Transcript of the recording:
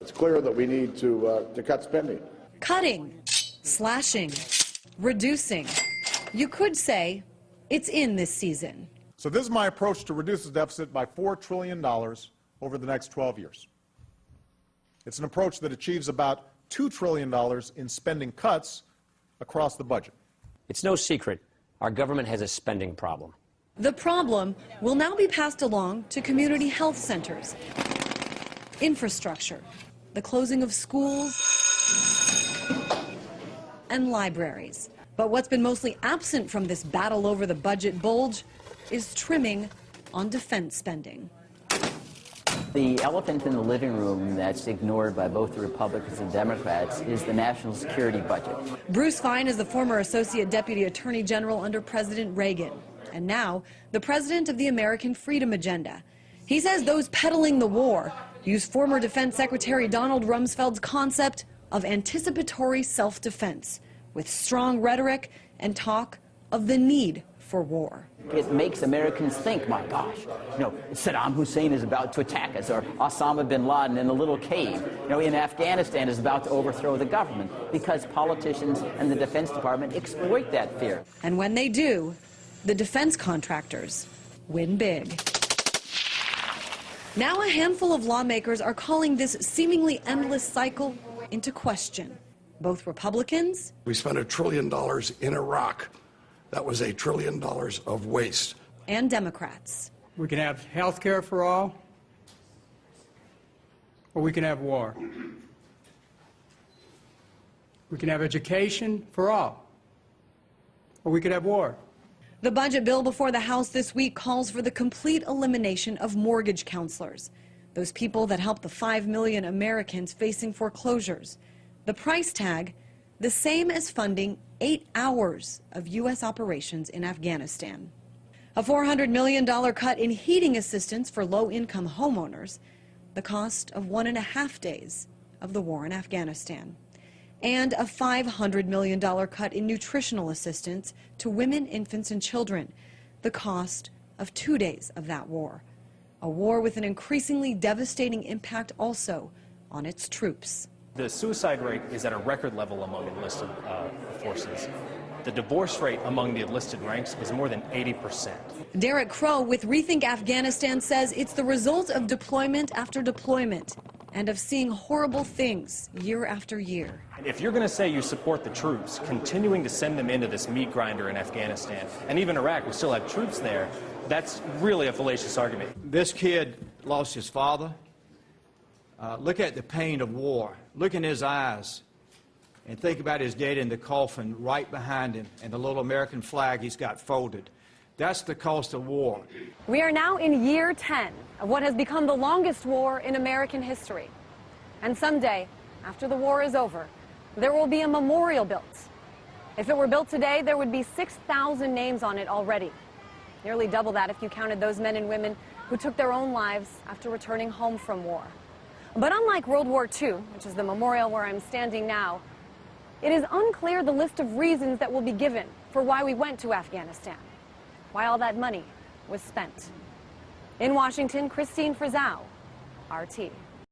It's clear that we need to cut spending. Cutting, slashing, reducing. You could say it's in this season. So this is my approach to reduce the deficit by $4 trillion over the next 12 years. It's an approach that achieves about $2 trillion in spending cuts across the budget. It's no secret our government has a spending problem. The problem will now be passed along to community health centers, infrastructure, the closing of schools and libraries. But what's been mostly absent from this battle over the budget bulge is trimming on defense spending. The elephant in the living room that's ignored by both the Republicans and Democrats is the national security budget. Bruce Fein is the former Associate Deputy Attorney General under President Reagan, and now the president of the American Freedom Agenda. He says those peddling the war use former Defense Secretary Donald Rumsfeld's concept of anticipatory self-defense, with strong rhetoric and talk of the need for war. It makes Americans think, my gosh, Saddam Hussein is about to attack us, or Osama bin Laden in a little cave, in Afghanistan is about to overthrow the government, because politicians and the Defense Department exploit that fear. And when they do, the defense contractors win big. Now a handful of lawmakers are calling this seemingly endless cycle into question. Both Republicans. We spent $1 trillion in Iraq. That was $1 trillion of waste. And Democrats. We can have health care for all, or we can have war. We can have education for all, or we could have war. The budget bill before the House this week calls for the complete elimination of mortgage counselors, those people that help the 5 million Americans facing foreclosures. The price tag, the same as funding 8 hours of U.S. operations in Afghanistan. A $400 million cut in heating assistance for low-income homeowners, the cost of 1.5 days of the war in Afghanistan. And a $500 million cut in nutritional assistance to women, infants, and children, the cost of 2 days of that war. A war with an increasingly devastating impact also on its troops. The suicide rate is at a record level among enlisted forces. The divorce rate among the enlisted ranks is more than 80%. Derek Crow with Rethink Afghanistan says it's the result of deployment after deployment and of seeing horrible things year after year. If you're going to say you support the troops, continuing to send them into this meat grinder in Afghanistan, and even Iraq, we still have troops there, that's really a fallacious argument. This kid lost his father. Look at the pain of war. Look in his eyes and think about his dad in the coffin right behind him and the little American flag he's got folded. That's the cost of war. We are now in year 10 of what has become the longest war in American history. And someday, after the war is over, there will be a memorial built. If it were built today, there would be 6,000 names on it already. Nearly double that if you counted those men and women who took their own lives after returning home from war. But unlike World War II, which is the memorial where I'm standing now, it is unclear the list of reasons that will be given for why we went to Afghanistan, why all that money was spent. In Washington, Christine Frizzau, RT.